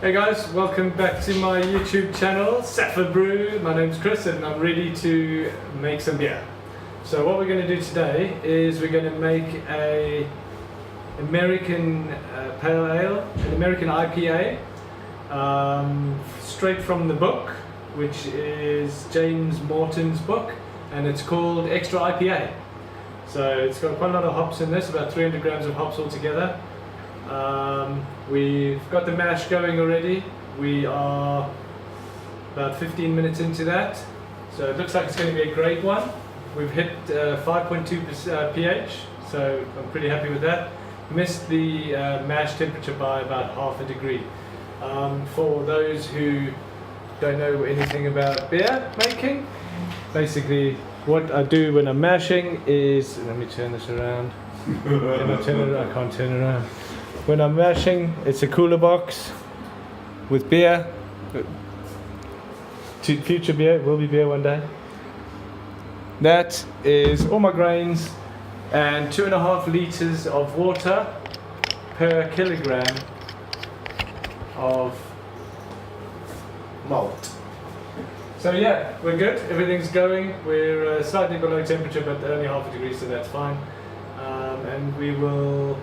Hey guys, welcome back to my YouTube channel, Book Brew. My name's Chris and I'm ready to make some beer. So what we're going to do today is we're going to make a American Pale Ale, an American IPA, straight from the book, which is James Morton's book, and it's called Extra IPA. So it's got quite a lot of hops in this, about 300 grams of hops altogether. We've got the mash going already. We are about 15 minutes into that, so it looks like it's going to be a great one. We've hit 5.2 pH, so I'm pretty happy with that. Missed the mash temperature by about half a degree. For those who don't know anything about beer making, basically what I do when I'm mashing is, let me turn this around. Can I turn it around? I can't turn it around. When I'm mashing, it's a cooler box with beer. Future beer, will be beer one day. That is all my grains and 2.5 liters of water per kilogram of malt. So yeah, we're good, everything's going. We're slightly below temperature, but only half a degree, so that's fine. And we will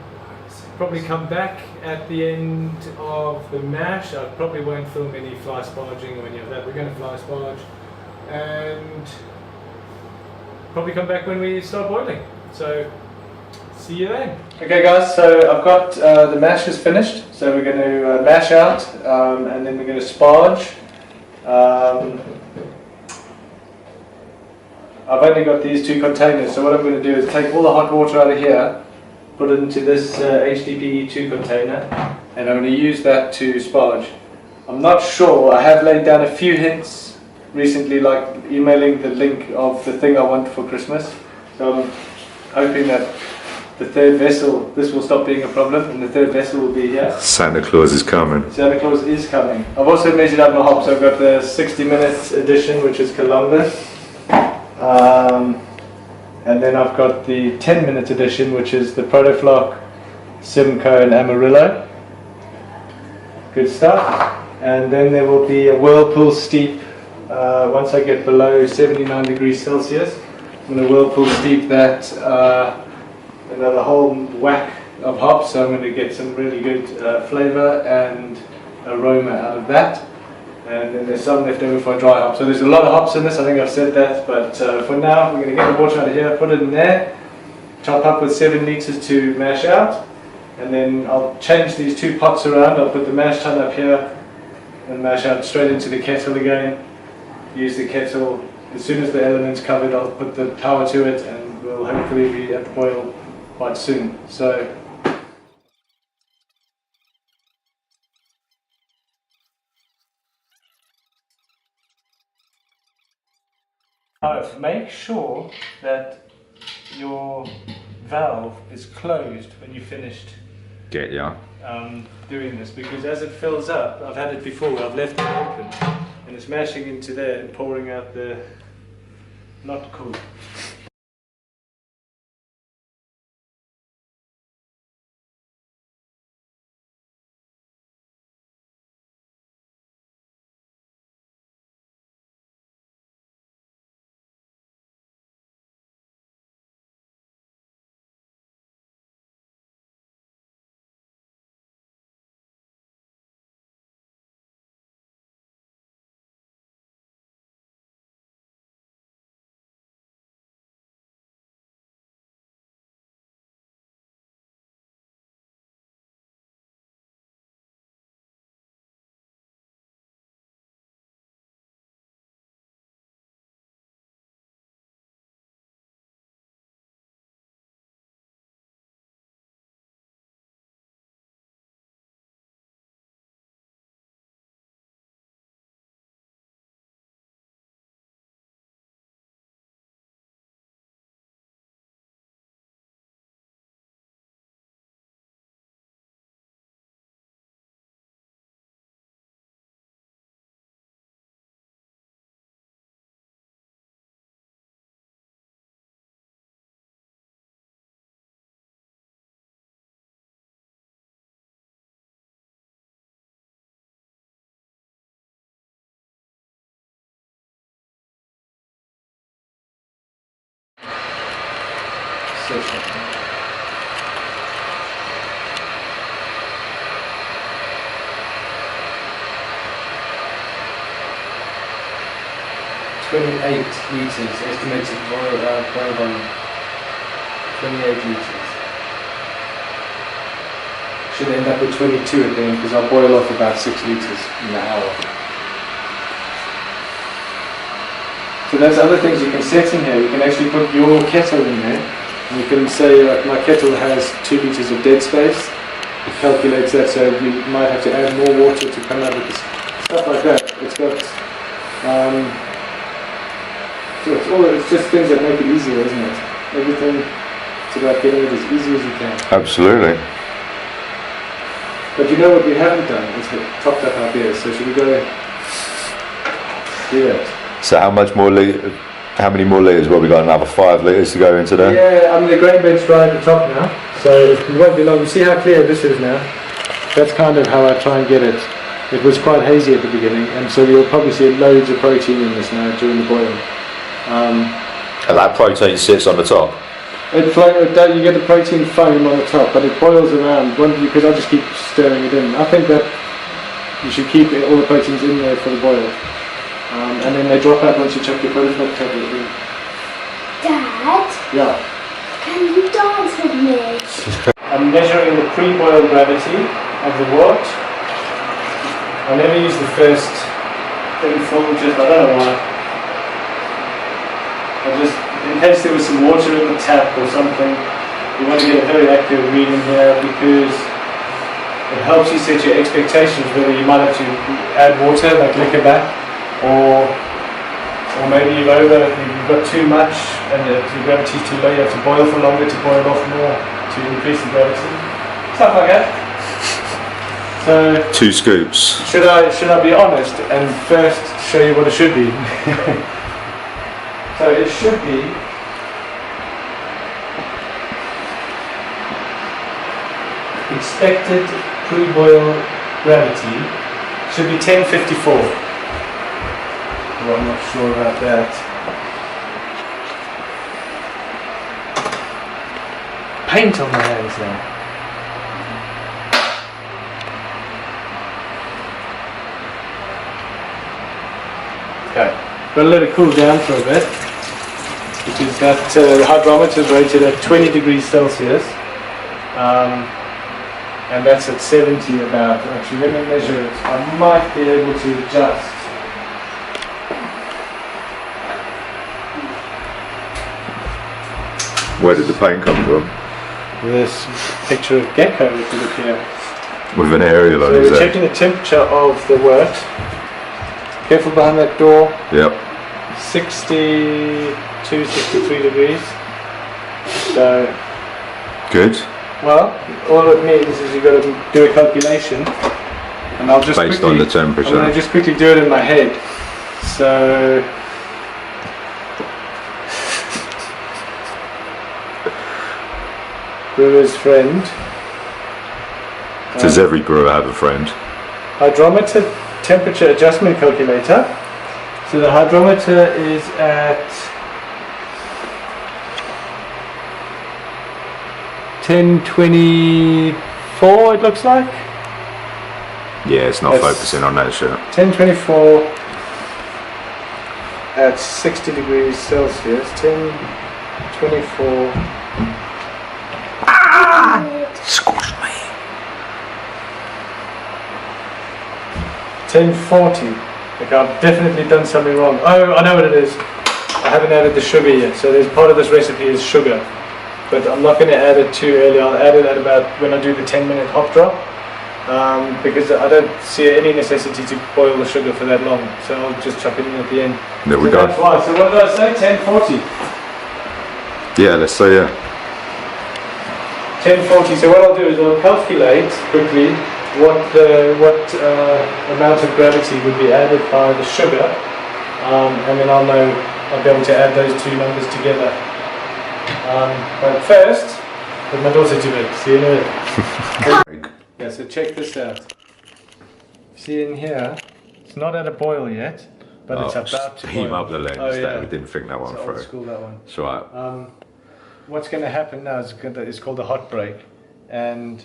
probably come back at the end of the mash. I probably won't film any fly sparging or any of that. We're going to fly sparge and probably come back when we start boiling. So see you then. Okay guys, so I've got the mash is finished, so we're going to mash out and then we're going to sparge. I've only got these two containers, so what I'm going to do is take all the hot water out of here, put it into this HDPE2 container, and I'm going to use that to sparge. I'm not sure, I have laid down a few hints recently, like emailing the link of the thing I want for Christmas, so I'm hoping that the third vessel, this will stop being a problem, and the third vessel will be here. Santa Claus is coming. Santa Claus is coming. I've also measured out my hops. I've got the 60 minutes edition, which is Columbus. And then I've got the 10-minute edition, which is the Protoflock, Simcoe and Amarillo. Good stuff. And then there will be a Whirlpool Steep. Once I get below 79 degrees Celsius, I'm going to Whirlpool Steep that another whole whack of hops. So I'm going to get some really good flavor and aroma out of that. And then there's some left over for a dry hop. So there's a lot of hops in this, I think I've said that, but for now we're going to get the water out of here, put it in there, chop up with 7 liters to mash out, and then I'll change these two pots around. I'll put the mash tun up here and mash out straight into the kettle again. Use the kettle, as soon as the element's covered I'll put the power to it and we'll hopefully be at boil quite soon. So make sure that your valve is closed when you finished Get ya. doing this, because as it fills up, I've had it before, I've left it open and it's mashing into there and pouring out the, not cool. session. Estimated boil volume. 28 litres. Should end up with 22 at the end because I'll boil off about 6 litres in an hour. So there's other things you can set in here. You can actually put your kettle in there. And you can say my kettle has 2 litres of dead space. It calculates that, so you might have to add more water to come out with this. Stuff like that. It's got so it's just things that make it easier, isn't it? Everything, it's about getting it as easy as you can. Absolutely. But you know what we haven't done? Is topped up our beers. So should we go do that? So how many more litres? Well, we got another 5 litres to go in today. Yeah, I mean the grain bed's dry at the top now, so it won't be long. You see how clear this is now? That's kind of how I try and get it. It was quite hazy at the beginning, and so you'll probably see loads of protein in this now during the boiling. And that protein sits on the top? You get the protein foam on the top, but it boils around, because I just keep stirring it in. I think that you should keep all the proteins in there for the boil. And then they drop out once you chuck your protein tablet in. Dad? Yeah? Can you dance with me? I'm measuring the pre-boil gravity of the wort. I never use the first thing full, just I don't know why. In case there was some water in the tap or something, you want to get a very accurate reading here because it helps you set your expectations whether you might have to add water, like liquor back, or maybe you've got too much and your gravity's too low, you have to boil for longer to boil off more to increase the gravity. Stuff like that. So 2 scoops. Should I be honest and first show you what it should be? So it should be expected pre-boil gravity should be 1054. Well, I'm not sure about that. Paint on my hands now. Okay, got to let it cool down for a bit. Because that the hydrometer is rated at 20 degrees Celsius, and that's at 70 about. Actually, let me measure it. I might be able to adjust. Where did the paint come from? This picture of gecko, if you look here. With an aerial on So his we're head. checking the temperature of the wort. Careful behind that door. Yep. 62, 63 degrees. So, Good. well, all it means is you've got to do a calculation, and I'll just Based on the temperature. I'm going to just quickly do it in my head. So, brewer's friend. Does every brewer have a friend? Hydrometer temperature adjustment calculator. So the hydrometer is at 1024, it looks like. Yeah, it's not focusing on that shit. 1024 at 60 degrees Celsius. 1024. Squashed me. 1040. Like I've definitely done something wrong. Oh, I know what it is. I haven't added the sugar yet. So there's part of this recipe is sugar. But I'm not going to add it too early. I'll add it at about when I do the 10-minute hop drop. Because I don't see any necessity to boil the sugar for that long. So I'll just chuck it in at the end. There we go. That's why. So what did I say? 1040. Yeah, let's say yeah. 1040. So what I'll do is I'll calculate quickly what amount of gravity would be added by the sugar, and then I'll be able to add those two numbers together. But first, put my daughter to bed. See you in a minute. Yeah, so check this out. See in here, it's not at a boil yet, but it's about to Steam boil. up the lens. Oh, yeah. We didn't think that one It's through. old school, that one. It's right. what's going to happen now is it's called a hot break, and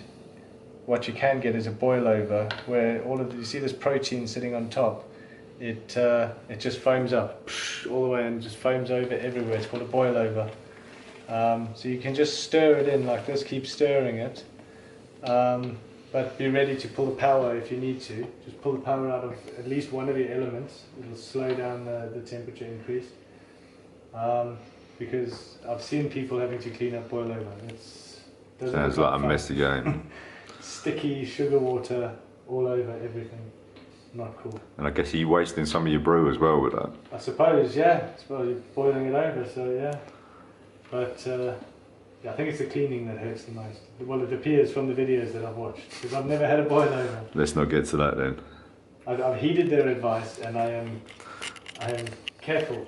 what you can get is a boil over where you see this protein sitting on top. It just foams up all the way and just foams over everywhere. It's called a boil over. So you can just stir it in like this, keep stirring it, but be ready to pull the power if you need to. Just pull the power out of at least one of your elements. It'll slow down the temperature increase. Because I've seen people having to clean up boil over. Sounds like a messy game. Sticky sugar water all over everything. Not cool. And I guess you're wasting some of your brew as well with that. I suppose, yeah. It's probably boiling it over, so yeah. But yeah, I think it's the cleaning that hurts the most. Well, it appears from the videos that I've watched, because I've never had a boil over. Let's not get to that then. I've heeded their advice, and I am careful.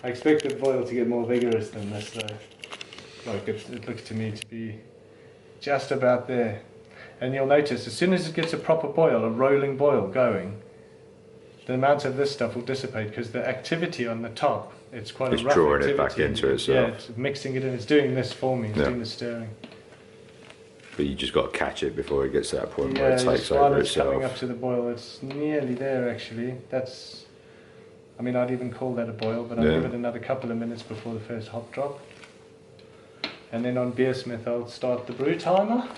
I expect the boil to get more vigorous than this though. Like it looks to me to be just about there. And you'll notice as soon as it gets a proper boil, a rolling boil going, the amount of this stuff will dissipate because the activity on the top, it's quite It's a rough drawing activity. it back into itself. Yeah, it's mixing it in, it's doing this for me, it's doing the stirring. But you just got to catch it before it gets to that point where it takes while over it's coming up itself. to the boil, it's nearly there actually. I mean, I'd even call that a boil, but I'll give it another couple of minutes before the first hop drop. And then on Beersmith, I'll start the brew timer.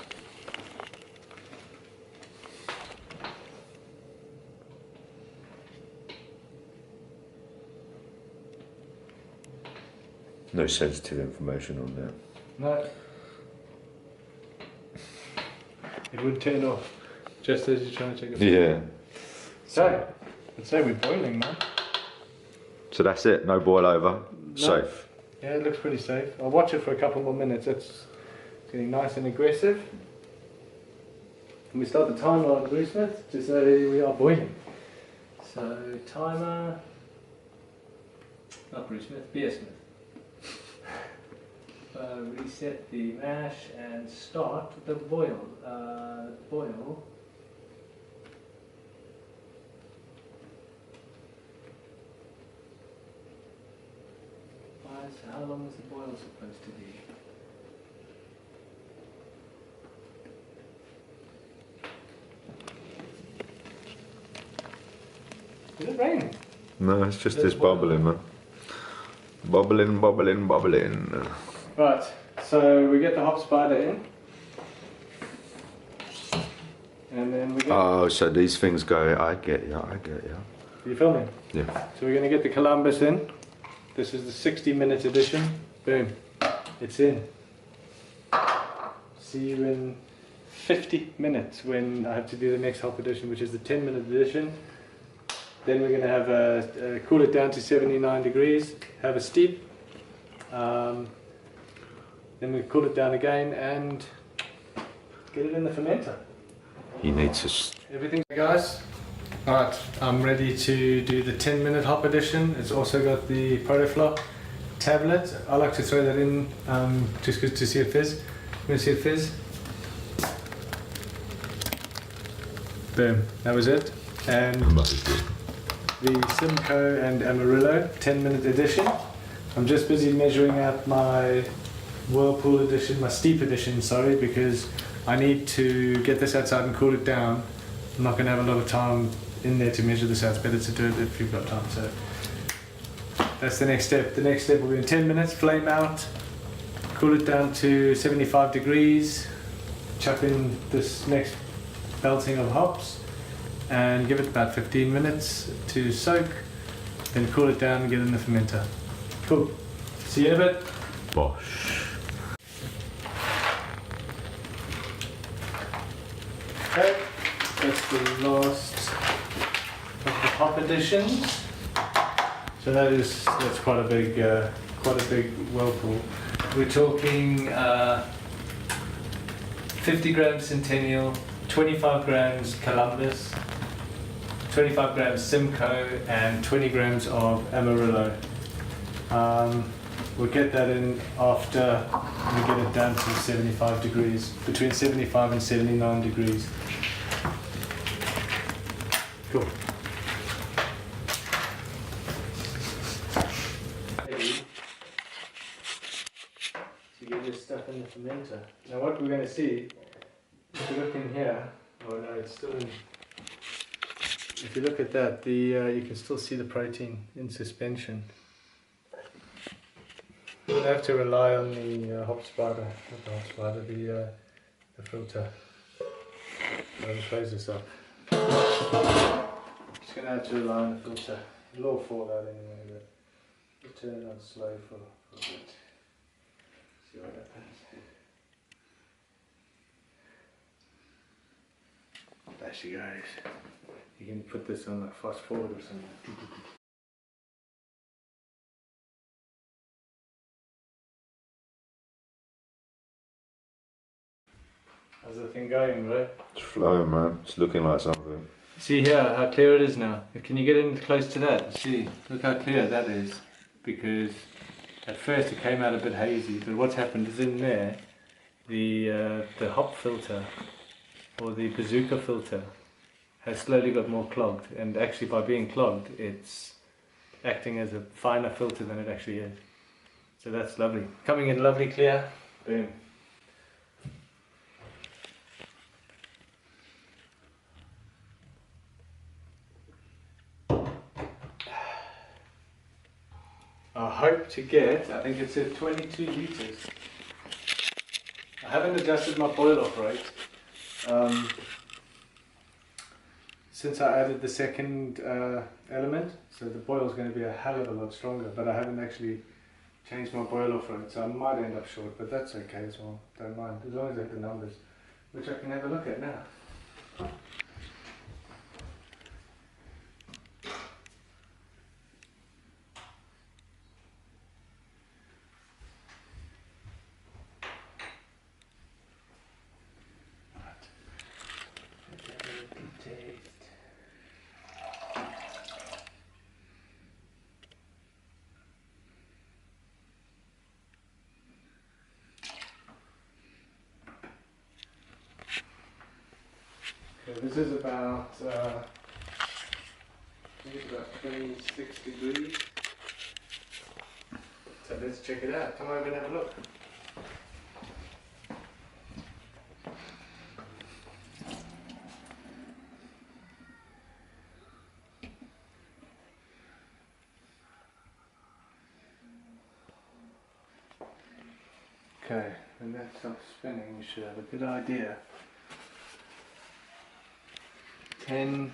No sensitive information on there. No. It would turn off just as you're trying to take a Yeah. So, let's say we're boiling now. So that's it, no boil over, safe. Yeah, it looks pretty safe. I'll watch it for a couple more minutes. It's getting nice and aggressive. And we start the timer on Beersmith to say we are boiling. So timer, not Beersmith, Beersmith. Reset the mash and start the boil. Boil. So how long is the boil supposed to be? Is it raining? No, it's just this bubbling, man. Bubbling, bubbling, bubbling. Right, so we get the hop spider in. And then we get... Oh, so these things go, I get you. You filming? Yeah. So we're going to get the Columbus in. This is the 60-minute edition. Boom. It's in. See you in 50 minutes when I have to do the next hop edition, which is the 10-minute edition. Then we're going to have cool it down to 79 degrees, have a steep. Then we cool it down again and get it in the fermenter. You need to... Everything, guys. Alright, I'm ready to do the 10-minute hop edition. It's also got the Protoflock tablet. I like to throw that in just to see it fizz. You want to see it fizz? Boom, that was it. And the Simcoe and Amarillo 10-minute edition. I'm just busy measuring out my Whirlpool edition, my steep edition, sorry, because I need to get this outside and cool it down. I'm not going to have a lot of time in there to measure this out. It's better to do it if you've got time. So that's the next step. The next step will be in 10 minutes, flame out, cool it down to 75 degrees, chuck in this next belting of hops, and give it about 15 minutes to soak, then cool it down and get it in the fermenter. Cool. See you in a bit. Bosh. Okay, that's the last of the hop editions. So that's quite a big Whirlpool. We're talking 50 grams Centennial, 25 grams Columbus, 25 grams Simcoe, and 20 grams of Amarillo. We'll get that in after we get it down to 75 degrees, between 75 and 79 degrees. Cool. To get this stuff in the fermenter. Now what we're going to see, if you look in here, oh no, it's still in. If you look at that, you can still see the protein in suspension. We'll have to rely on the hop spider, not the hop spider, the filter. I'll close this up. Just going to have to rely on the filter. It'll all fall out anyway, but we'll turn it on slow for a bit. See what happens. There she goes. You can put this on like fast forward or something. How's the thing going, bro? It's flowing, man. It's looking like something. See here how clear it is now. Can you get in close to that? See, look how clear that is. Because at first it came out a bit hazy, but what's happened is in there, the hop filter or the bazooka filter has slowly got more clogged, and actually by being clogged, it's acting as a finer filter than it actually is. So that's lovely. Coming in lovely clear. Boom. I hope to get, I think it's at 22 litres. I haven't adjusted my boil off rate since I added the second element, so the boil is going to be a hell of a lot stronger, but I haven't actually changed my boil off rate, so I might end up short, but that's okay as well, don't mind, as long as I hit the numbers, which I can have a look at now. Okay, this is about, I think it's about 26 degrees. So let's check it out. Come over and have a look. Okay, when that stops spinning, you should have a good idea. 10:52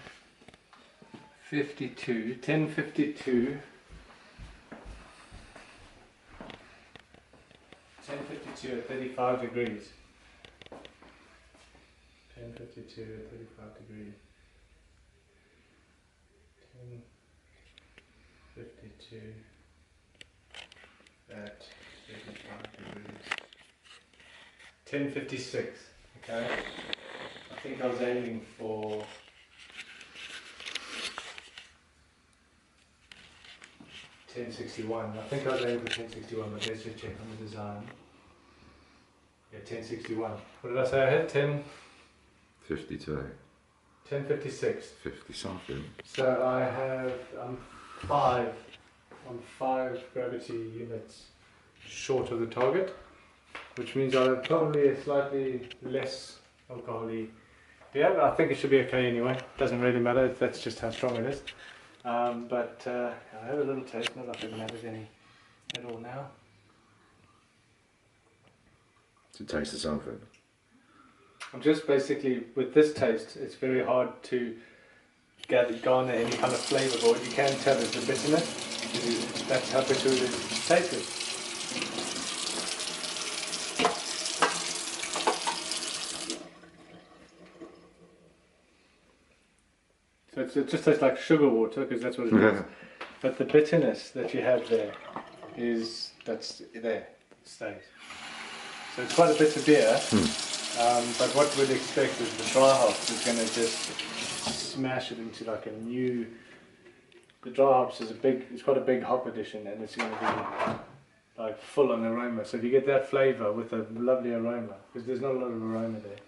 at 35 degrees. 10:52 at 35 degrees. 10:52 at 35 degrees. 10:56. Okay. I think I was aiming for 1061. I think I was aiming for 1061, but let's just check on the design. Yeah, 1061. What did I say I had? 52. 1056. 50 something. So I have, I'm 5 gravity units short of the target, which means I'm probably a slightly less alcohol-y. Yeah, but I think it should be okay anyway. Doesn't really matter, that's just how strong it is. But I have a little taste, not like it matters any at all now. It's a taste of something. I'm just basically, with this taste, it's very hard to garner any kind of flavour, but what you can tell is the bitterness. That's how bitter it is tasted. So it just tastes like sugar water, because that's what it is. But the bitterness that you have there that's there, it stays. So it's quite a bitter beer, but what we'd expect is the dry hops is going to just smash it into like a new. The dry hops is it's quite a big hop addition, and it's going to be like full on aroma. So if you get that flavour with a lovely aroma, because there's not a lot of aroma there.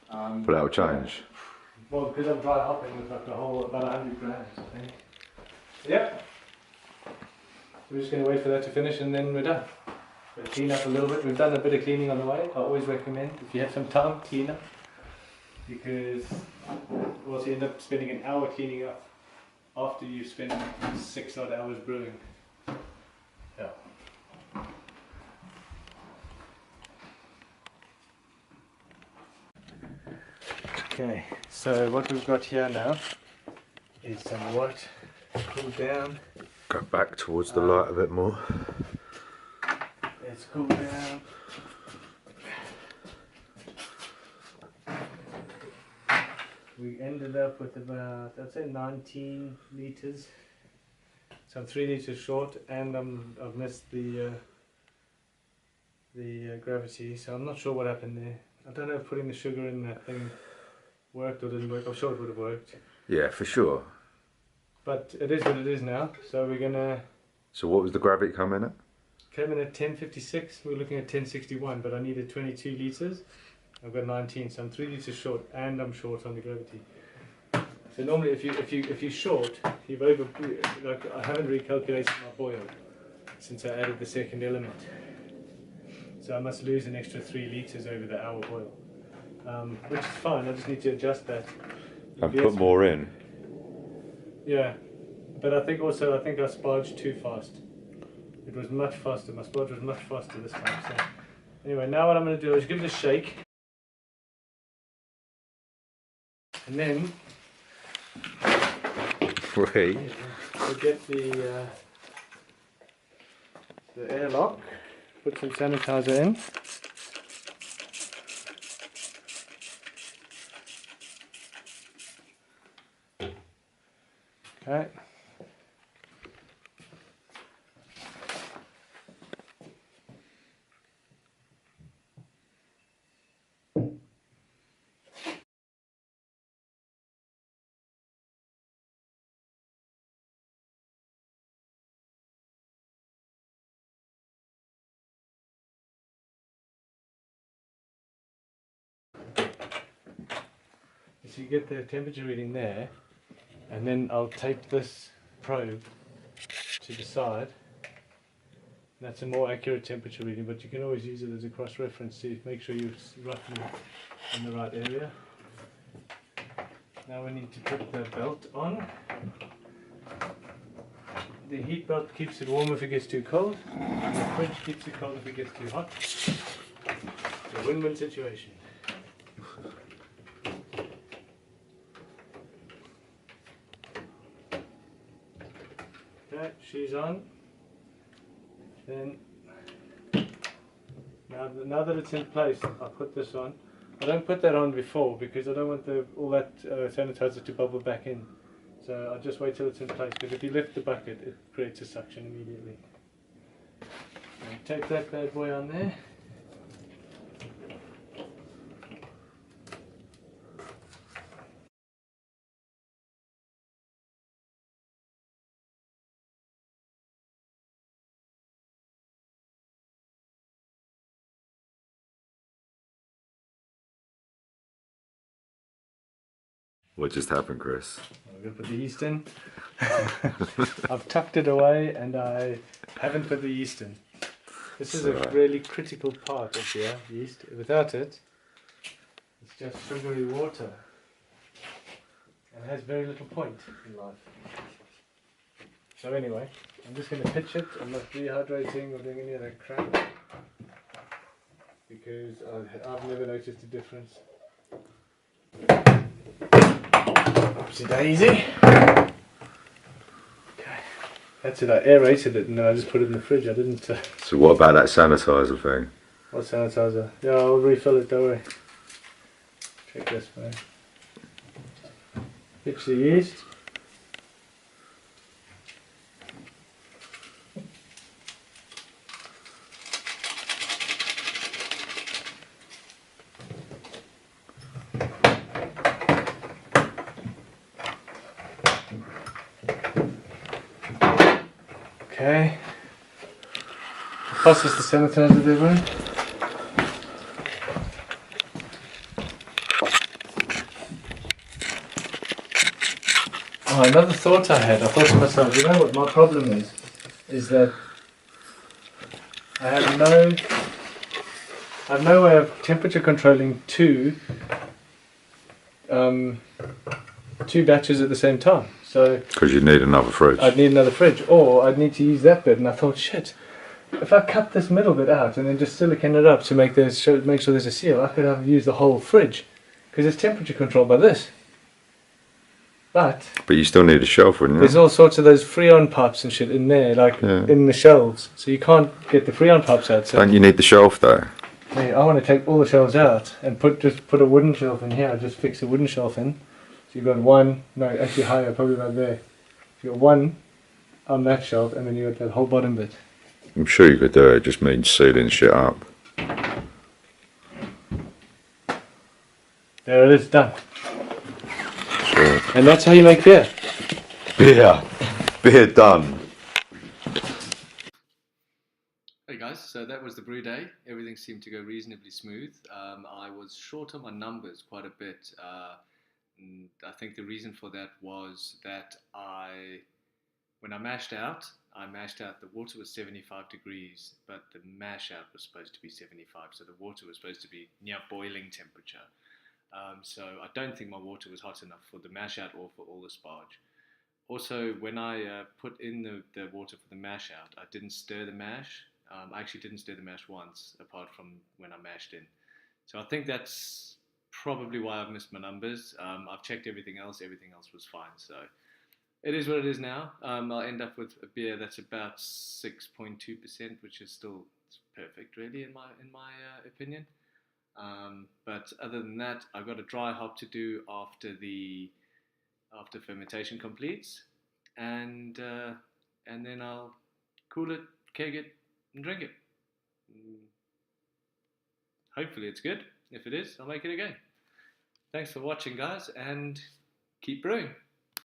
But that'll change. Well, because I'm dry hopping with like the whole about 100 grams, I think. Yep. We're just going to wait for that to finish and then we're done. We'll clean up a little bit. We've done a bit of cleaning on the way. I always recommend, if you have some time, clean up. Because also you end up spending an hour cleaning up after you spend 6 odd hours brewing. Yeah. Okay, so what we've got here now is some wort cooled down. Go back towards the light a bit more. It's cooled down. We ended up with about, I'd say 19 litres. So I'm 3 litres short, and I've missed the gravity, so I'm not sure what happened there. I don't know if putting the sugar in that thing worked or didn't work. I'm sure it would have worked. Yeah, for sure. But it is what it is now, so we're gonna... So what was the gravity coming at? Came in at 1056, we were looking at 1061, but I needed 22 litres. I've got 19, so I'm 3 litres short, and I'm short on the gravity. So normally, if you're short, you've like I haven't recalculated my boil since I added the second element. So I must lose an extra 3 litres over the hour boil, which is fine. I just need to adjust that. And put more in. Yeah, but I think I sparged too fast. It was much faster. My sparge was much faster this time. So anyway, now what I'm going to do is give it a shake, and then Right. we'll get the airlock. Put some sanitizer in. Okay. So you get the temperature reading there, and then I'll tape this probe to the side. That's a more accurate temperature reading, but you can always use it as a cross-reference to make sure you're roughly in the right area. Now we need to put the belt on. The heat belt keeps it warm if it gets too cold, and the fridge keeps it cold if it gets too hot. It's a win-win situation. Okay, she's on. Then, now that it's in place, I'll put this on. I don't put that on before because I don't want all that sanitizer to bubble back in. So I'll just wait till it's in place, because if you lift the bucket, it creates a suction immediately. And take that bad boy on there. What just happened, Chris? I'm going to put the yeast in. I've tucked it away and I haven't put the yeast in. This is a really critical part of the yeast. Without it, it's just sugary water. And it has very little point in life. So anyway, I'm just going to pitch it. I'm not dehydrating or doing any of that crap, because I've never noticed a difference. Oopsie daisy. Okay, that's it. I aerated it and then I just put it in the fridge. I didn't. So what about that sanitizer thing? What sanitizer? Yeah, I'll refill it. Don't worry. Check this way. Pitch the yeast. Okay. pass us the sanitizer there, bro. Oh, another thought I had. I thought to myself, you know what my problem is that I have no way of temperature controlling two batches at the same time. So Because you need another fridge. I'd need another fridge, or I'd need to use that bit. And I thought, shit, if I cut this middle bit out and then just silicone it up to make sure there's a seal, I could have used the whole fridge because it's temperature controlled by this. But you still need a shelf, wouldn't you? there's all sorts of those Freon pipes and shit in there, like in the shelves. So you can't get the Freon pipes out. So Don't you need the shelf though? hey, I want to take all the shelves out and just put a wooden shelf in here. Just fix a wooden shelf in. So you've got one, no, actually higher, probably right there. You've got one on that shelf, and then you've got that whole bottom bit. I'm sure you could do it. It just means sealing shit up. There it is, done. Sure. And that's how you make beer. Beer done. Hey guys, so that was the brew day. Everything seemed to go reasonably smooth. I was short on my numbers quite a bit. And I think the reason for that was that when I mashed out the water was 75 degrees, but the mash out was supposed to be 75. So the water was supposed to be near boiling temperature. So I don't think my water was hot enough for the mash out or for all the sparge. Also, when I put in the water for the mash out, I didn't stir the mash. I actually didn't stir the mash once, apart from when I mashed in. So I think that's probably why I've missed my numbers. I've checked everything else was fine. So it is what it is now. I'll end up with a beer that's about 6.2%, which is still perfect, really, in my opinion. But other than that, I've got a dry hop to do after fermentation completes, and then I'll cool it, keg it, and drink it. Hopefully it's good. If it is, I'll make it again. Thanks for watching, guys, and keep brewing.